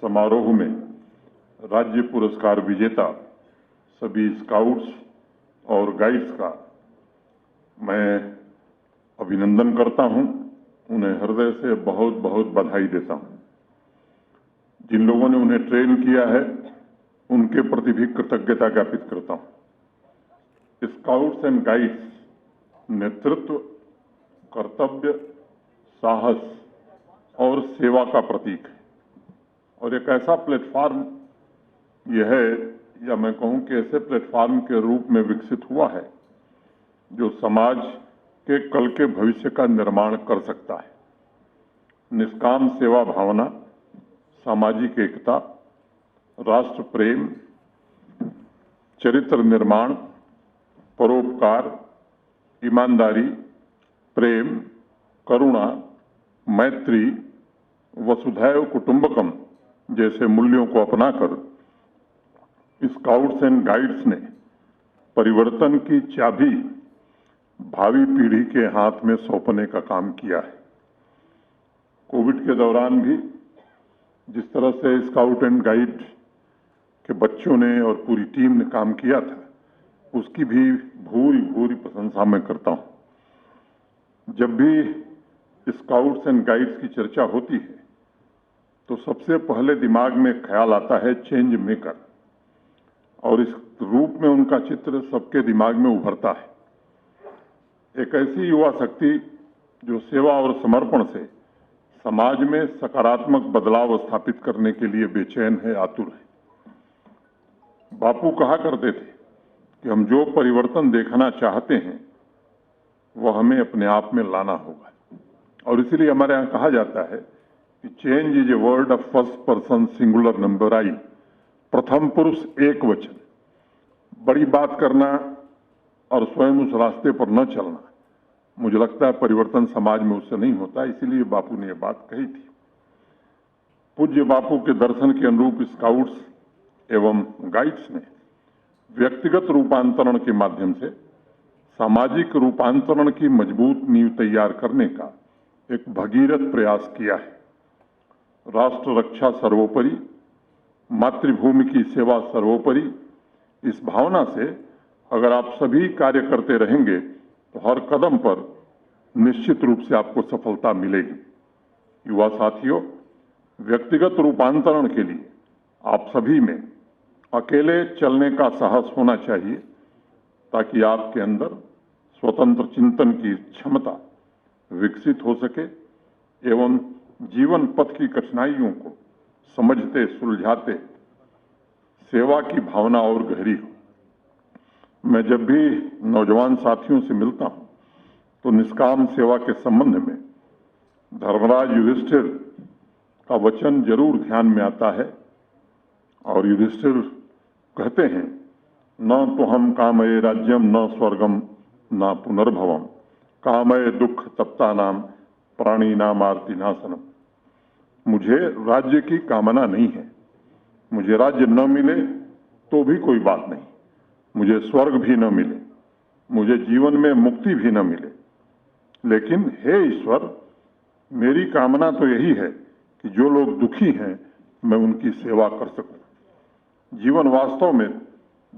समारोह में राज्य पुरस्कार विजेता सभी स्काउट्स और गाइड्स का मैं अभिनंदन करता हूं, उन्हें हृदय से बहुत बहुत बधाई देता हूं। जिन लोगों ने उन्हें ट्रेन किया है उनके प्रति भी कृतज्ञता ज्ञापित करता हूं। स्काउट्स एंड गाइड्स नेतृत्व, कर्तव्य, साहस और सेवा का प्रतीक है और एक ऐसा प्लेटफॉर्म यह है, या मैं कहूं कि ऐसे प्लेटफॉर्म के रूप में विकसित हुआ है जो समाज के कल के भविष्य का निर्माण कर सकता है। निष्काम सेवा भावना, सामाजिक एकता, राष्ट्र प्रेम, चरित्र निर्माण, परोपकार, ईमानदारी, प्रेम, करुणा, मैत्री, वसुधैव कुटुंबकम जैसे मूल्यों को अपनाकर स्काउट्स एंड गाइड्स ने परिवर्तन की चाबी भावी पीढ़ी के हाथ में सौंपने का काम किया है। कोविड के दौरान भी जिस तरह से स्काउट एंड गाइड के बच्चों ने और पूरी टीम ने काम किया था, उसकी भी भूरी भूरी प्रशंसा मैं करता हूं। जब भी स्काउट्स एंड गाइड्स की चर्चा होती है तो सबसे पहले दिमाग में ख्याल आता है चेंज मेकर, और इस रूप में उनका चित्र सबके दिमाग में उभरता है। एक ऐसी युवा शक्ति जो सेवा और समर्पण से समाज में सकारात्मक बदलाव स्थापित करने के लिए बेचैन है, आतुर है। बापू कहा करते थे कि हम जो परिवर्तन देखना चाहते हैं वह हमें अपने आप में लाना होगा, और इसलिए हमारे यहाँ कहा जाता है कि change is a word of first person singular number I, प्रथम पुरुष एक वचन। बड़ी बात करना और स्वयं उस रास्ते पर न चलना, मुझे लगता है परिवर्तन समाज में उससे नहीं होता, इसीलिए बापू ने यह बात कही थी। पूज्य बापू के दर्शन के अनुरूप स्काउट्स एवं गाइड्स ने व्यक्तिगत रूपांतरण के माध्यम से सामाजिक रूपांतरण की मजबूत नींव तैयार करने का एक भगीरथ प्रयास किया है। राष्ट्र रक्षा सर्वोपरि, मातृभूमि की सेवा सर्वोपरि, इस भावना से अगर आप सभी कार्य करते रहेंगे तो हर कदम पर निश्चित रूप से आपको सफलता मिलेगी। युवा साथियों, व्यक्तिगत रूपांतरण के लिए आप सभी में अकेले चलने का साहस होना चाहिए, ताकि आपके अंदर स्वतंत्र चिंतन की क्षमता विकसित हो सके एवं जीवन पथ की कठिनाइयों को समझते सुलझाते सेवा की भावना और गहरी हो। मैं जब भी नौजवान साथियों से मिलता हूं तो निष्काम सेवा के संबंध में धर्मराज युधिष्ठिर का वचन जरूर ध्यान में आता है, और युधिष्ठिर कहते हैं, न तो हम कामये राज्यम न स्वर्गम न पुनर्भवम, कामये दुख तप्ता नाम प्राणी नाम आरती नाशनम। मुझे राज्य की कामना नहीं है, मुझे राज्य न मिले तो भी कोई बात नहीं, मुझे स्वर्ग भी न मिले, मुझे जीवन में मुक्ति भी न मिले, लेकिन हे ईश्वर, मेरी कामना तो यही है कि जो लोग दुखी हैं मैं उनकी सेवा कर सकूं। जीवन वास्तव में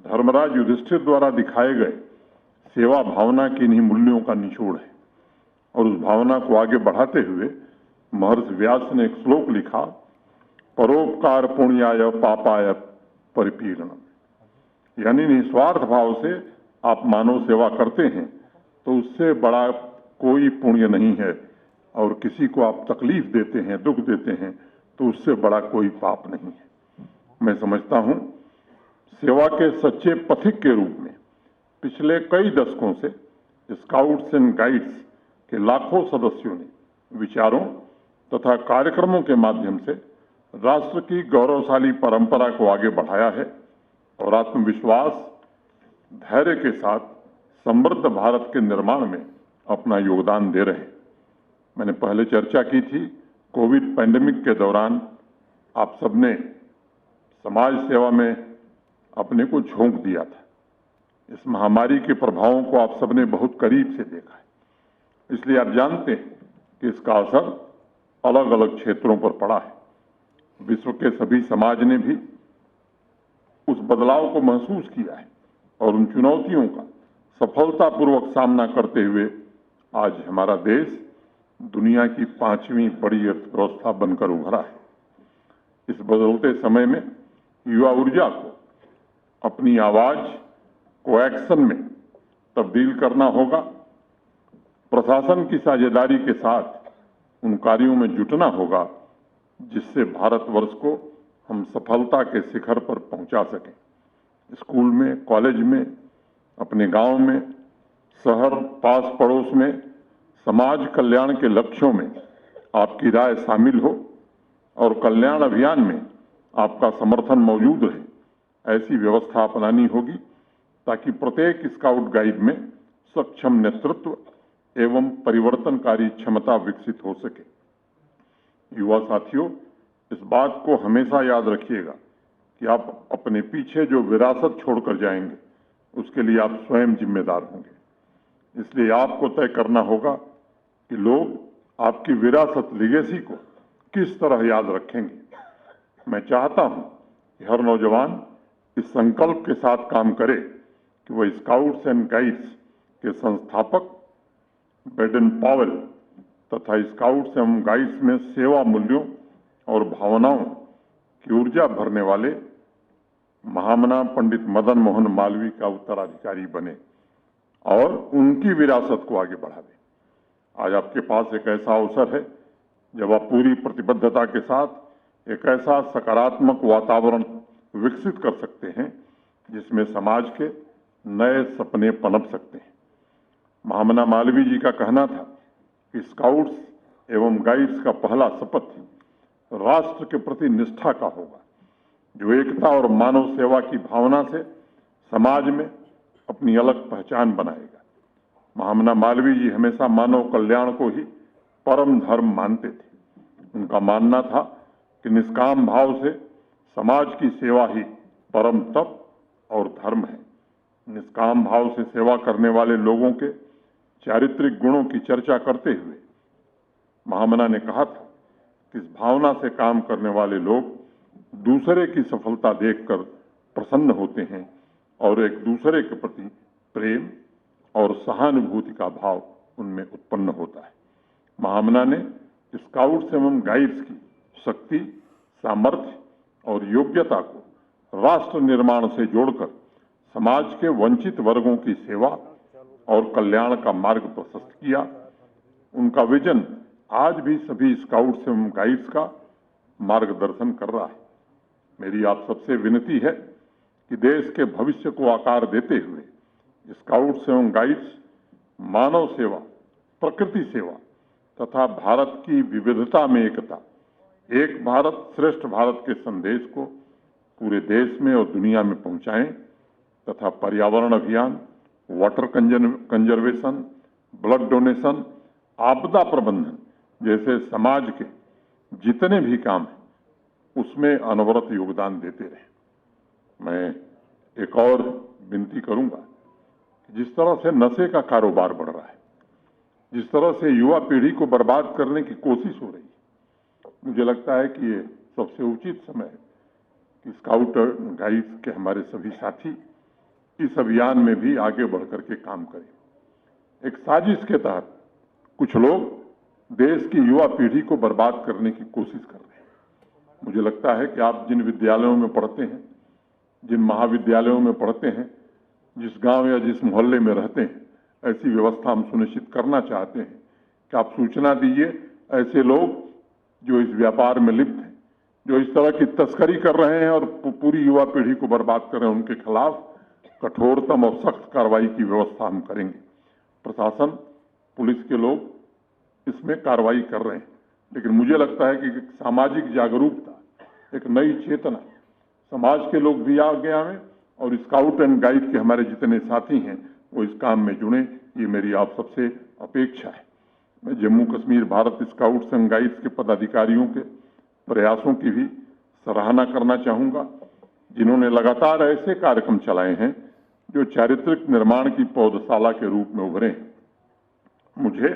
धर्मराज युधिष्ठिर द्वारा दिखाए गए सेवा भावना के इन्हीं मूल्यों का निचोड़ है, और उस भावना को आगे बढ़ाते हुए महर्षि व्यास ने एक श्लोक लिखा, परोपकार पुण्याय पापाय परिपीडनम। यानी निस्वार्थ भाव से आप मानव सेवा करते हैं तो उससे बड़ा कोई पुण्य नहीं है, और किसी को आप तकलीफ देते हैं, दुख देते हैं तो उससे बड़ा कोई पाप नहीं है। मैं समझता हूं सेवा के सच्चे पथिक के रूप में पिछले कई दशकों से स्काउट्स एंड गाइड्स के लाखों सदस्यों ने विचारों तथा कार्यक्रमों के माध्यम से राष्ट्र की गौरवशाली परंपरा को आगे बढ़ाया है और आत्मविश्वास, धैर्य के साथ समृद्ध भारत के निर्माण में अपना योगदान दे रहे हैं। मैंने पहले चर्चा की थी, कोविड पैंडेमिक के दौरान आप सबने समाज सेवा में अपने को झोंक दिया था। इस महामारी के प्रभावों को आप सबने बहुत करीब से देखा है, इसलिए आप जानते हैं कि इसका असर अलग अलग क्षेत्रों पर पड़ा है। विश्व के सभी समाज ने भी उस बदलाव को महसूस किया है और उन चुनौतियों का सफलतापूर्वक सामना करते हुए आज हमारा देश दुनिया की 5वीं बड़ी अर्थव्यवस्था बनकर उभरा है। इस बदलते समय में युवा ऊर्जा को अपनी आवाज को एक्शन में तब्दील करना होगा। प्रशासन की साझेदारी के साथ उन कार्यों में जुटना होगा जिससे भारतवर्ष को हम सफलता के शिखर पर पहुंचा सकें। स्कूल में, कॉलेज में, अपने गांव में, शहर, पास पड़ोस में समाज कल्याण के लक्ष्यों में आपकी राय शामिल हो और कल्याण अभियान में आपका समर्थन मौजूद रहे, ऐसी व्यवस्था अपनानी होगी ताकि प्रत्येक स्काउट गाइड में सक्षम नेतृत्व एवं परिवर्तनकारी क्षमता विकसित हो सके। युवा साथियों, इस बात को हमेशा याद रखिएगा कि आप अपने पीछे जो विरासत छोड़कर जाएंगे उसके लिए आप स्वयं जिम्मेदार होंगे। इसलिए आपको तय करना होगा कि लोग आपकी विरासत, लीगेसी को किस तरह याद रखेंगे। मैं चाहता हूं कि हर नौजवान इस संकल्प के साथ काम करे कि वह स्काउट्स एंड गाइड्स के संस्थापक बेडन पावेल तथा स्काउट्स एवं गाइड्स में सेवा मूल्यों और भावनाओं की ऊर्जा भरने वाले महामना पंडित मदन मोहन मालवीय का उत्तराधिकारी बने और उनकी विरासत को आगे बढ़ावे। आज आपके पास एक ऐसा अवसर है जब आप पूरी प्रतिबद्धता के साथ एक ऐसा सकारात्मक वातावरण विकसित कर सकते हैं जिसमें समाज के नए सपने पनप सकते हैं। महामना मालवीय जी का कहना था कि स्काउट्स एवं गाइड्स का पहला शपथ राष्ट्र के प्रति निष्ठा का होगा, जो एकता और मानव सेवा की भावना से समाज में अपनी अलग पहचान बनाएगा। महामना मालवीय जी हमेशा मानव कल्याण को ही परम धर्म मानते थे। उनका मानना था कि निष्काम भाव से समाज की सेवा ही परम तप और धर्म है। निष्काम भाव से सेवा करने वाले लोगों के चारित्रिक गुणों की चर्चा करते हुए महामना ने कहा था कि इस भावना से काम करने वाले लोग दूसरे की सफलता देखकर प्रसन्न होते हैं और एक दूसरे के प्रति प्रेम और सहानुभूति का भाव उनमें उत्पन्न होता है। महामना ने स्काउट्स एवं गाइड्स की शक्ति, सामर्थ्य और योग्यता को राष्ट्र निर्माण से जोड़कर समाज के वंचित वर्गों की सेवा और कल्याण का मार्ग प्रशस्त किया। उनका विजन आज भी सभी स्काउट्स एवं गाइड्स का मार्गदर्शन कर रहा है। मेरी आप सबसे विनती है कि देश के भविष्य को आकार देते हुए स्काउट्स एवं गाइड्स मानव सेवा, प्रकृति सेवा तथा भारत की विविधता में एकता, एक भारत श्रेष्ठ भारत के संदेश को पूरे देश में और दुनिया में पहुंचाएं तथा पर्यावरण अभियान, वाटर कंजर्वेशन, ब्लड डोनेशन, आपदा प्रबंधन जैसे समाज के जितने भी काम हैं उसमें अनवरत योगदान देते रहे। मैं एक और विनती करूंगा, जिस तरह से नशे का कारोबार बढ़ रहा है, जिस तरह से युवा पीढ़ी को बर्बाद करने की कोशिश हो रही है, मुझे लगता है कि ये सबसे उचित समय है कि स्काउट गाइड्स के हमारे सभी साथी इस अभियान में भी आगे बढ़कर के काम करें। एक साजिश के तहत कुछ लोग देश की युवा पीढ़ी को बर्बाद करने की कोशिश कर रहे हैं। मुझे लगता है कि आप जिन विद्यालयों में पढ़ते हैं, जिन महाविद्यालयों में पढ़ते हैं, जिस गांव या जिस मोहल्ले में रहते हैं, ऐसी व्यवस्था हम सुनिश्चित करना चाहते हैं कि आप सूचना दीजिए ऐसे लोग जो इस व्यापार में लिप्त हैं, जो इस तरह की तस्करी कर रहे हैं और पूरी युवा पीढ़ी को बर्बाद कर रहे हैं, उनके खिलाफ कठोरतम और सख्त कार्रवाई की व्यवस्था हम करेंगे। प्रशासन, पुलिस के लोग इसमें कार्रवाई कर रहे हैं, लेकिन मुझे लगता है कि सामाजिक जागरूकता, एक नई चेतना, समाज के लोग भी आगे आए और स्काउट एंड गाइड के हमारे जितने साथी हैं वो इस काम में जुड़े, ये मेरी आप सबसे अपेक्षा है। मैं Jammu Kashmir Bharat scouts and guides के पदाधिकारियों के प्रयासों की भी सराहना करना चाहूंगा, जिन्होंने लगातार ऐसे कार्यक्रम चलाए हैं जो चारित्रिक निर्माण की पौधशाला के रूप में उभरे हैं। मुझे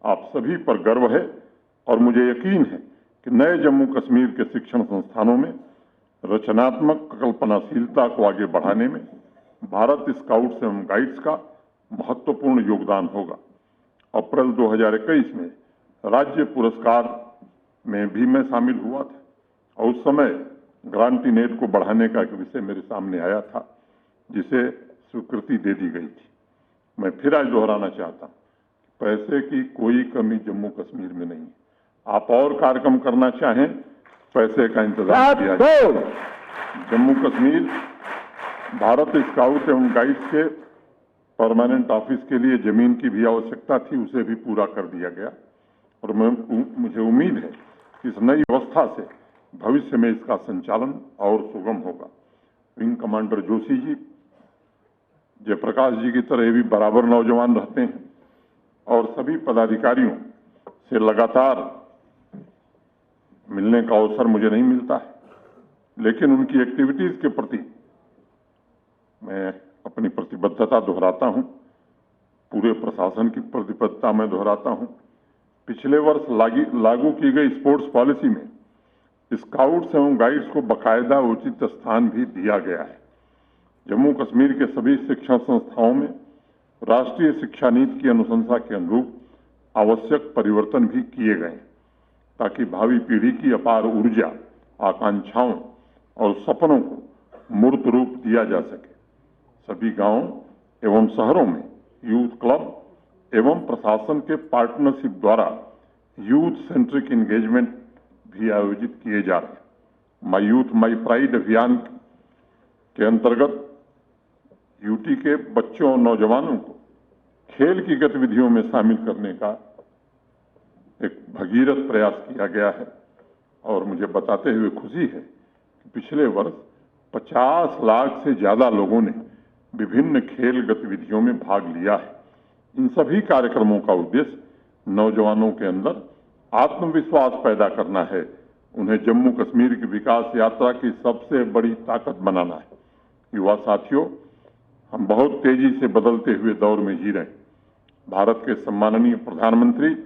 आप सभी पर गर्व है और मुझे यकीन है कि नए जम्मू कश्मीर के शिक्षण संस्थानों में रचनात्मक कल्पनाशीलता को आगे बढ़ाने में भारत स्काउट्स एवं गाइड्स का महत्वपूर्ण योगदान होगा। अप्रैल 2021 में राज्य पुरस्कार में भी मैं शामिल हुआ था और उस समय ग्रांटी नेट को बढ़ाने का एक विषय मेरे सामने आया था, जिसे स्वीकृति दे दी गई थी। मैं फिर आज दोहराना चाहता हूं, पैसे की कोई कमी जम्मू कश्मीर में नहीं है। आप और कार्यक्रम करना चाहें, पैसे का इंतजाम किया जाए। जम्मू कश्मीर भारत स्काउट एवं गाइड्स के परमानेंट ऑफिस के लिए जमीन की भी आवश्यकता थी, उसे भी पूरा कर दिया गया और मुझे उम्मीद है कि इस नई व्यवस्था से भविष्य में इसका संचालन और सुगम होगा। विंग कमांडर जोशी जी, जयप्रकाश जी की तरह भी बराबर नौजवान रहते हैं और सभी पदाधिकारियों से लगातार मिलने का अवसर मुझे नहीं मिलता है, लेकिन उनकी एक्टिविटीज के प्रति मैं अपनी प्रतिबद्धता दोहराता हूं, पूरे प्रशासन की प्रतिबद्धता मैं दोहराता हूं। पिछले वर्ष लागू की गई स्पोर्ट्स पॉलिसी में स्काउट्स एवं गाइड्स को बकायदा उचित स्थान भी दिया गया है। जम्मू कश्मीर के सभी शिक्षण संस्थाओं में राष्ट्रीय शिक्षा नीति की अनुशंसा के अनुरूप आवश्यक परिवर्तन भी किए गए ताकि भावी पीढ़ी की अपार ऊर्जा, आकांक्षाओं और सपनों को मूर्त रूप दिया जा सके। सभी गांवों एवं शहरों में यूथ क्लब एवं प्रशासन के पार्टनरशिप द्वारा यूथ सेंट्रिक एंगेजमेंट भी आयोजित किए जा रहे हैं। माई यूथ माई प्राइड अभियान के अंतर्गत यूटी के बच्चों और नौजवानों को खेल की गतिविधियों में शामिल करने का एक भगीरथ प्रयास किया गया है और मुझे बताते हुए खुशी है कि पिछले वर्ष 50 लाख से ज्यादा लोगों ने विभिन्न खेल गतिविधियों में भाग लिया है। इन सभी कार्यक्रमों का उद्देश्य नौजवानों के अंदर आत्मविश्वास पैदा करना है, उन्हें जम्मू कश्मीर की विकास यात्रा की सबसे बड़ी ताकत बनाना है। युवा साथियों, हम बहुत तेजी से बदलते हुए दौर में जी रहे हैं। भारत के सम्माननीय प्रधानमंत्री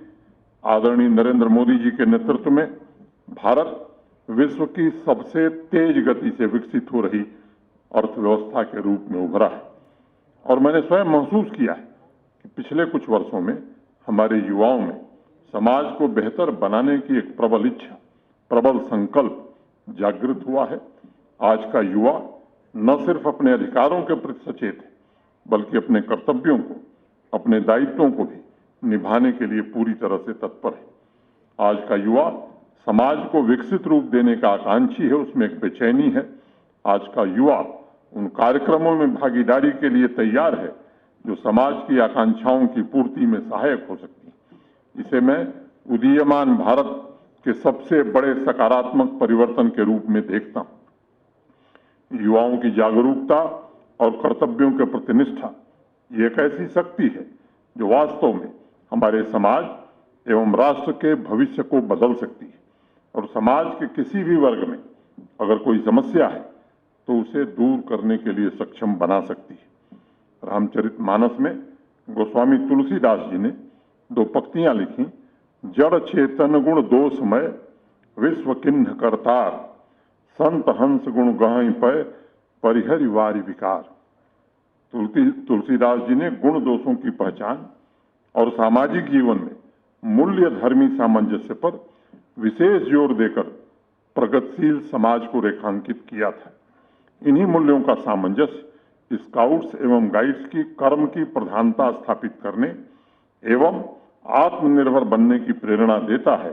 आदरणीय नरेंद्र मोदी जी के नेतृत्व में भारत विश्व की सबसे तेज गति से विकसित हो रही अर्थव्यवस्था के रूप में उभरा है और मैंने स्वयं महसूस किया है कि पिछले कुछ वर्षों में हमारे युवाओं में समाज को बेहतर बनाने की एक प्रबल इच्छा, प्रबल संकल्प जागृत हुआ है। आज का युवा न सिर्फ अपने अधिकारों के प्रति सचेत है, बल्कि अपने कर्तव्यों को, अपने दायित्वों को भी निभाने के लिए पूरी तरह से तत्पर है। आज का युवा समाज को विकसित रूप देने का आकांक्षी है, उसमें एक बेचैनी है। आज का युवा उन कार्यक्रमों में भागीदारी के लिए तैयार है जो समाज की आकांक्षाओं की पूर्ति में सहायक हो सकती है। इसे मैं उदीयमान भारत के सबसे बड़े सकारात्मक परिवर्तन के रूप में देखता हूं। युवाओं की जागरूकता और कर्तव्यों के प्रति निष्ठा ये एक ऐसी शक्ति है जो वास्तव में हमारे समाज एवं राष्ट्र के भविष्य को बदल सकती है और समाज के किसी भी वर्ग में अगर कोई समस्या है तो उसे दूर करने के लिए सक्षम बना सकती है। रामचरितमानस में गोस्वामी तुलसीदास जी ने 2 पंक्तियां लिखी, जड़ चेतन गुण दोषमय विश्व किन्ह करतार, संत हंस गुण गहई पय परिहरि वारि विकार। तुलसीदास जी ने गुण दोषों की पहचान और सामाजिक जीवन में मूल्य धर्मी सामंजस्य पर विशेष जोर देकर प्रगतिशील समाज को रेखांकित किया था। इन्हीं मूल्यों का सामंजस्य स्काउट्स एवं गाइड्स की कर्म की प्रधानता स्थापित करने एवं आत्मनिर्भर बनने की प्रेरणा देता है,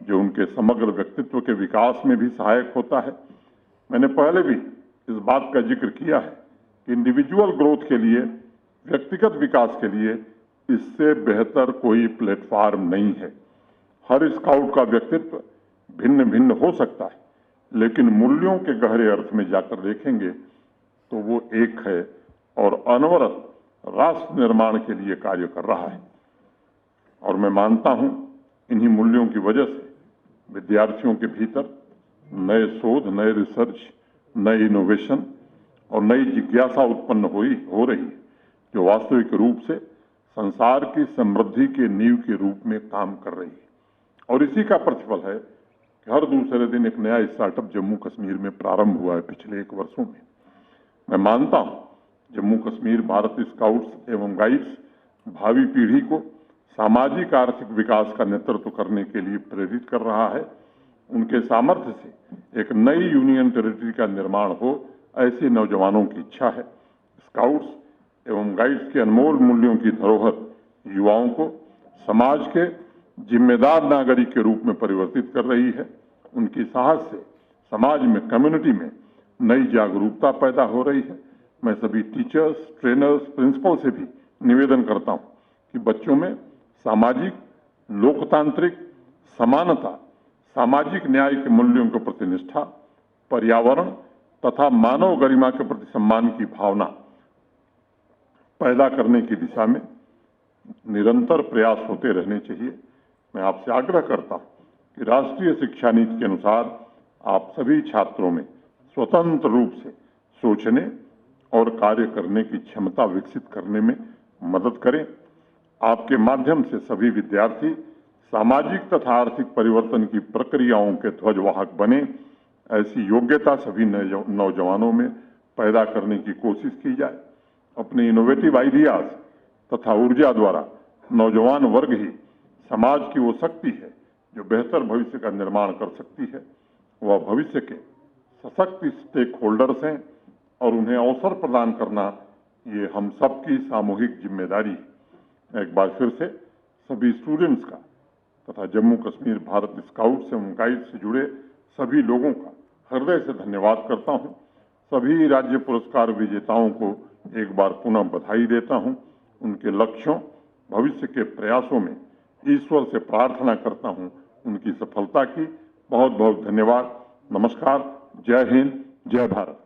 जो उनके समग्र व्यक्तित्व के विकास में भी सहायक होता है। मैंने पहले भी इस बात का जिक्र किया है कि इंडिविजुअल ग्रोथ के लिए, व्यक्तिगत विकास के लिए इससे बेहतर कोई प्लेटफॉर्म नहीं है। हर स्काउट का व्यक्तित्व भिन्न भिन्न हो सकता है, लेकिन मूल्यों के गहरे अर्थ में जाकर देखेंगे तो वो एक है और अनवरत राष्ट्र निर्माण के लिए कार्य कर रहा है। और मैं मानता हूं इन्हीं मूल्यों की वजह से विद्यार्थियों के भीतर नए शोध, नए रिसर्च, नए इनोवेशन और नई जिज्ञासा उत्पन्न हो रही है, जो वास्तविक रूप से संसार की समृद्धि के नींव के रूप में काम कर रही है। और इसी का प्रतिफल है कि हर दूसरे दिन एक नया स्टार्टअप जम्मू कश्मीर में प्रारंभ हुआ है पिछले 1 वर्षों में। मैं मानता हूं जम्मू कश्मीर भारत स्काउट्स एवं गाइड्स भावी पीढ़ी को सामाजिक आर्थिक विकास का नेतृत्व करने के लिए प्रेरित कर रहा है। उनके सामर्थ्य से एक नई यूनियन टेरिटरी का निर्माण हो, ऐसे नौजवानों की इच्छा है। स्काउट्स एवं गाइड्स के अनमोल मूल्यों की धरोहर युवाओं को समाज के जिम्मेदार नागरिक के रूप में परिवर्तित कर रही है। उनकी साहस से समाज में, कम्युनिटी में नई जागरूकता पैदा हो रही है। मैं सभी टीचर्स, ट्रेनर्स, प्रिंसिपल से भी निवेदन करता हूं कि बच्चों में सामाजिक, लोकतांत्रिक, समानता, सामाजिक न्याय के मूल्यों के प्रति निष्ठा, पर्यावरण तथा मानव गरिमा के प्रति सम्मान की भावना पैदा करने की दिशा में निरंतर प्रयास होते रहने चाहिए। मैं आपसे आग्रह करता हूं कि राष्ट्रीय शिक्षा नीति के अनुसार आप सभी छात्रों में स्वतंत्र रूप से सोचने और कार्य करने की क्षमता विकसित करने में मदद करें। आपके माध्यम से सभी विद्यार्थी सामाजिक तथा आर्थिक परिवर्तन की प्रक्रियाओं के ध्वजवाहक बने, ऐसी योग्यता सभी नौजवानों में पैदा करने की कोशिश की जाए। अपने इनोवेटिव आइडियाज तथा ऊर्जा द्वारा नौजवान वर्ग ही समाज की वो शक्ति है जो बेहतर भविष्य का निर्माण कर सकती है। वह भविष्य के सशक्त स्टेक होल्डर्स हैं और उन्हें अवसर प्रदान करना ये हम सबकी सामूहिक जिम्मेदारी है। मैं एक बार फिर से सभी स्टूडेंट्स का तथा जम्मू कश्मीर भारत स्काउट्स एवं गाइड्स से जुड़े सभी लोगों का हृदय से धन्यवाद करता हूं। सभी राज्य पुरस्कार विजेताओं को एक बार पुनः बधाई देता हूं। उनके लक्ष्यों, भविष्य के प्रयासों में ईश्वर से प्रार्थना करता हूं उनकी सफलता की। बहुत बहुत धन्यवाद। नमस्कार। जय हिंद, जय भारत।